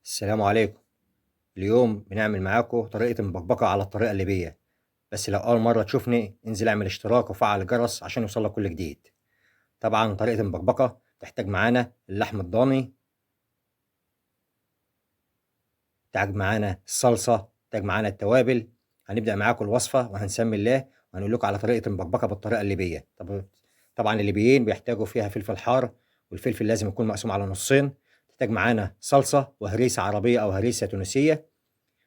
السلام عليكم. اليوم بنعمل معاكم طريقة المبكبكة على الطريقة الليبية. بس لو أول مرة تشوفني انزل اعمل اشتراك وفعل الجرس عشان يوصلك كل جديد. طبعا طريقة المبكبكة تحتاج معانا اللحم الضاني، تحتاج معانا الصلصة، تحتاج معانا التوابل. هنبدأ معاكم الوصفة وهنسمي الله وهنقول لكم على طريقة المبكبكة بالطريقة الليبية. طبعا الليبيين بيحتاجوا فيها فلفل حار، والفلفل لازم يكون مقسوم على نصين. تحتاج معانا صلصة وهريسة عربية أو هريسة تونسية.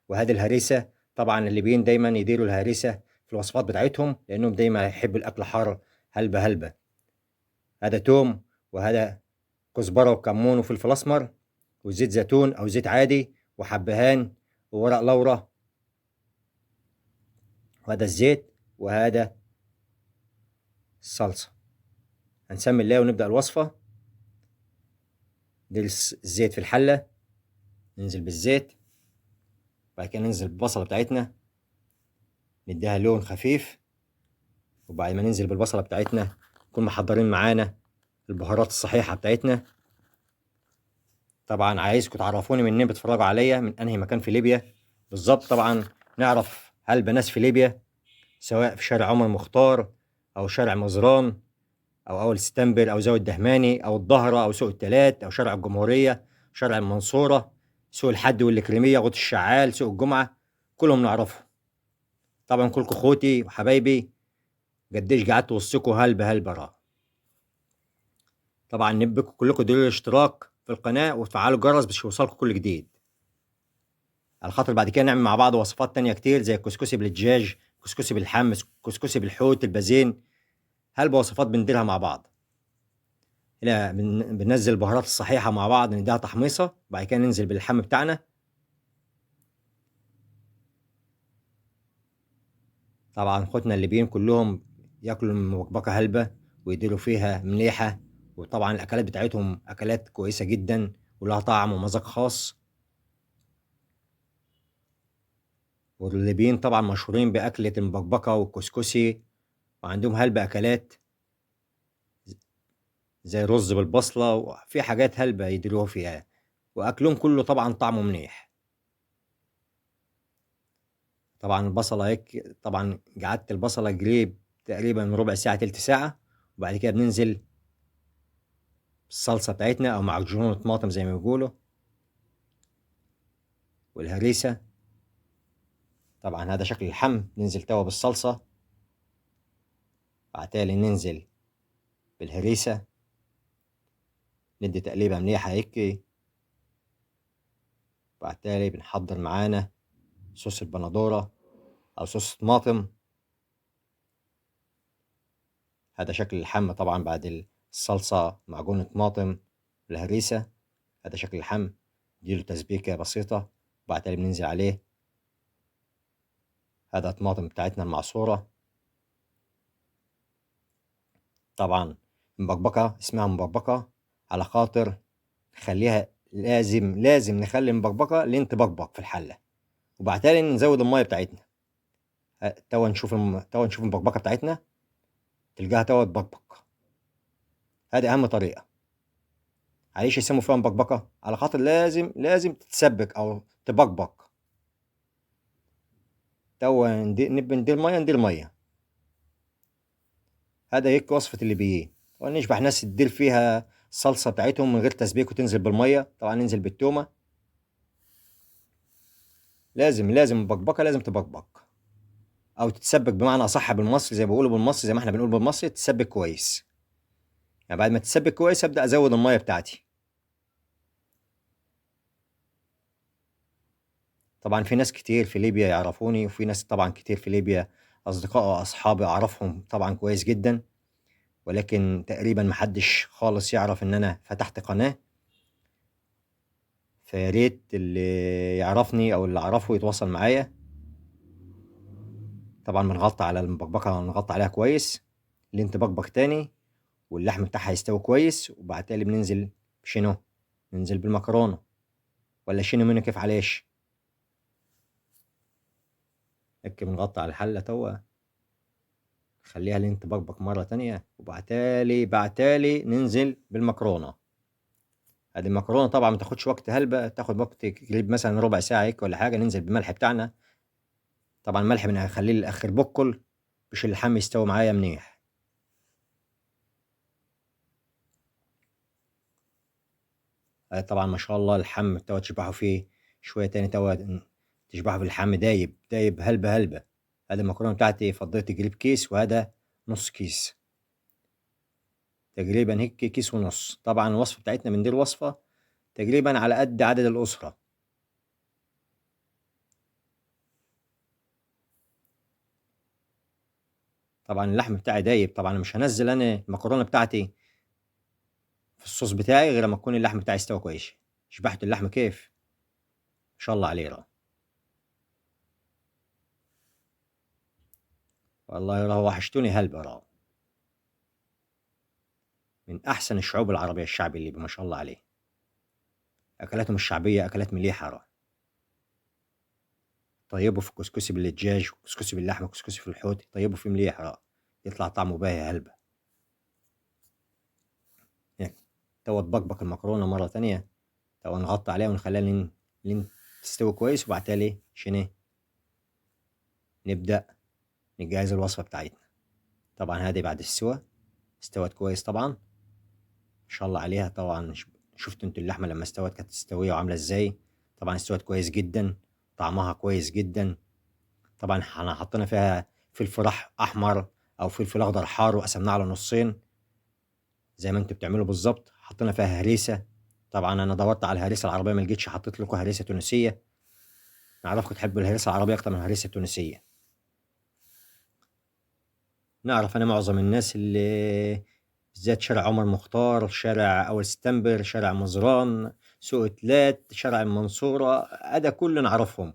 وهذه الهريسة طبعا الليبيين دايما يديروا الهريسة في الوصفات بتاعتهم لأنهم دايما يحبوا الأكل حار هلبة هلبة. هذا توم، وهذا كزبرة وكمون وفلفل أسمر، وزيت زيتون أو زيت عادي، وحبهان، وورق لورا، وهذا الزيت، وهذا الصلصة. هنسمي الله ونبدأ الوصفة. دي الزيت في الحلة، ننزل بالزيت، بعد كده ننزل بالبصلة بتاعتنا نديها لون خفيف، وبعد ما ننزل بالبصلة بتاعتنا نكون محضرين معانا البهارات الصحيحة بتاعتنا. طبعا عايزكم تعرفوني منين بتتفرجوا عليا، من انهي مكان في ليبيا بالظبط. طبعا نعرف هل بناس في ليبيا سواء في شارع عمر مختار او شارع مزران او اول ستامبر او زاوية الدهماني او الظهرة او سوق التلات او شارع الجمهورية، شارع المنصورة، سوق الحد والإكريمية، غوط الشعال، سوق الجمعة، كلهم نعرفهم. طبعا كلكم اخوتي وحبايبي، قديش قعدت وسطكم هلبة هلبة را. طبعا نبكم كلكم ديروا الاشتراك في القناة وتفعلوا الجرس باش يوصلكم كل جديد، على خاطر بعد كده نعمل مع بعض وصفات تانية كتير زي الكسكسي بالدجاج، كسكسي بالحمص، كسكسي بالحوت البازين. هلبة وصفات بنديرها مع بعض. هنا بننزل البهارات الصحيحة مع بعض نديها تحميصة، بعد كده ننزل باللحم بتاعنا. طبعا اخوتنا الليبيين كلهم ياكلوا المبكبكة هلبة ويديروا فيها مليحة، وطبعا الأكلات بتاعتهم أكلات كويسة جدا ولها طعم ومذاق خاص. والليبيين طبعا مشهورين بأكلة المبكبكة والكسكسي، وعندهم هلبة أكلات زي رز بالبصلة، وفي حاجات هلبة يديروها فيها، وأكلهم كله طبعا طعمه منيح. طبعا البصلة هيك، طبعا قعدت البصلة قريب تقريبا ربع ساعة تلت ساعة، وبعد كده بننزل بالصلصة بتاعتنا أو معجون طماطم زي ما بيقولوا، والهريسة. طبعا هذا شكل اللحم. ننزل توا بالصلصة، بعد تالي ننزل بالهريسة، ندي تقليبة مليحة هيك. بعد تالي بنحضر معانا صوص البندورة أو صوص طماطم. هذا شكل اللحم طبعا بعد الصلصة معجون طماطم الهريسة. هذا شكل اللحم، نديله تسبيكة بسيطة، بعد تالي بننزل عليه هذا الطماطم بتاعتنا المعصورة. طبعا مبكبكة اسمها مبكبكة على خاطر نخليها، لازم نخلي المبكبكة لين تبكبك في الحلة، وبعد تالي نزود المية بتاعتنا. توا نشوف المبكبكة بتاعتنا، تلقاها توا تبكبك. هذه أهم طريقة. عايش يسموا فيها مبكبكة على خاطر لازم تتسبك أو تبكبك. توا نبي ندير مية. هذا هيك وصفة الليبيين. ونشبح ناس تدير فيها الصلصة بتاعتهم من غير تسبيك وتنزل بالمية. طبعا ننزل بالتومة. لازم المبكبكة لازم تبكبك أو تتسبك، بمعنى أصح بالمصري زي ما بيقولوا، بالمصري زي ما احنا بنقول بالمصري، تتسبك كويس. يعني بعد ما تتسبك كويس أبدأ أزود المية بتاعتي. طبعا في ناس كتير في ليبيا يعرفوني، وفي ناس طبعا كتير في ليبيا أصدقاء وأصحابي أعرفهم طبعا كويس جدا، ولكن تقريبا محدش خالص يعرف إن أنا فتحت قناة. فياريت اللي يعرفني أو اللي أعرفه يتواصل معايا. طبعا بنغطي على المبكبكة، نغطي عليها كويس لين تبكبك تاني واللحم بتاعها يستوي كويس، وبعد تالي بننزل بشنو؟ ننزل بالمكرونة، ولا شنو منو كيف عليش. هيك بنغطي على الحلة توا، خليها لين تبكبك مرة تانية، وبعد تالي ننزل بالمكرونة. ادي المكرونه طبعا ما تاخدش وقت هلبة، تاخد وقت قريب مثلا ربع ساعه هيك ولا حاجه. ننزل بالملح بتاعنا، طبعا الملح بنخليه الاخر بكل باش اللحم يستوي معايا منيح. طبعا ما شاء الله اللحم توا تشبحه فيه شويه تاني، توا تشبحه في اللحم دايب دايب هلبة هلبة. هذه المكرونه بتاعتي فضيت قريب كيس، وهذا نص كيس تقريبا، هيك كيس ونص. طبعا الوصفه بتاعتنا بندير وصفه تقريبا على قد عدد الاسره. طبعا اللحم بتاعي دايب، طبعا مش هنزل انا المكرونه بتاعتي في الصوص بتاعي غير لما تكون اللحم بتاعي استوى كويس. شبحت اللحم كيف، ما شاء الله عليه راه. والله راه وحشتوني هلبة راه. من احسن الشعوب العربيه الشعبي اللي ما شاء الله عليه. اكلاتهم الشعبيه اكلات مليحه راه. طيبوا في الكسكسي بالدجاج، وكسكسي باللحمه، وكسكسي في الحوت، طيبوا فيه مليح راه. يطلع طعمه باهي هلبة. هيك توا تبقبق المكرونه مره تانية، توا نغطي عليها ونخليها لين تستوي كويس، وبعد تالي شنو نبدا نجهز الوصفه بتاعتنا. طبعا هذه بعد السوا استوت كويس طبعا ما شاء الله عليها. طبعا شفتوا انتوا اللحمه لما استوت كانت مستويه وعامله ازاي. طبعا استوت كويس جدا، طعمها كويس جدا. طبعا احنا حطينا فيها فلفل احمر او فلفل اخضر حار، وقسمناه على نصين زي ما انتوا بتعملوا بالظبط. حطينا فيها هريسه. طبعا انا دورت على الهريسه العربيه ما لقيتش، حطيت لكم هريسه تونسيه. نعرفكم تحبوا الهريسه العربيه اكتر من الهريسه التونسيه. نعرف انا معظم الناس اللي بالذات شارع عمر مختار، شارع اول سبتمبر، شارع مزران، سوق تلات، شارع المنصوره، هذا كله نعرفهم.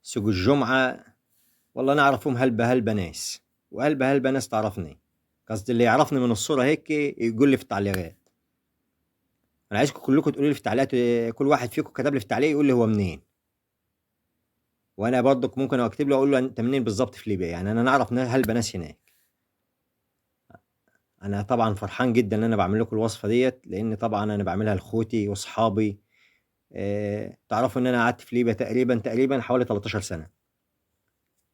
سوق الجمعه، والله نعرفهم هلبة هلبة ناس، وهلبة هلبة ناس تعرفني. قصدي اللي يعرفني من الصورة هيك يقول لي في التعليقات. أنا عايزكم كلكم تقولوا لي في التعليقات، كل واحد فيكم كتب لي في التعليق يقول لي هو منين، وأنا برضك ممكن أكتب له أقول له أنت منين بالظبط في ليبيا. يعني أنا نعرف هلبة ناس هناك. أنا طبعا فرحان جدا إن أنا بعمل لكم الوصفة ديت، لأن طبعا أنا بعملها لإخوتي وأصحابي. تعرفوا إن أنا قعدت في ليبيا تقريبا حوالي 13 سنة.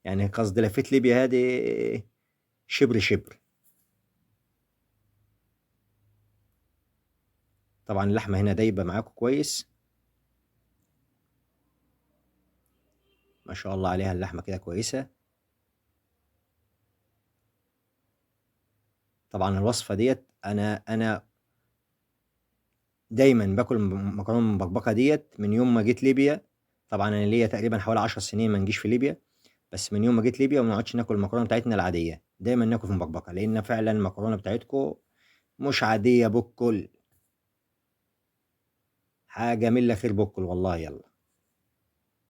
يعني قصدي لفيت ليبيا هذه شبر شبر. طبعا اللحمة هنا دايبة معاكم كويس ما شاء الله عليها. اللحمة كده كويسة. طبعا الوصفة ديت أنا دايما باكل مكرونة مبكبكة ديت من يوم ما جيت ليبيا. طبعا أنا ليا تقريبا حوالي 10 سنين ما نجيش في ليبيا، بس من يوم ما جيت ليبيا وما نقعدش ناكل المكرونة بتاعتنا العادية، دايما ناكل في مبكبكة، لأن فعلا المكرونة بتاعتكم مش عادية بكل حاجة. من خير بكل والله. يلا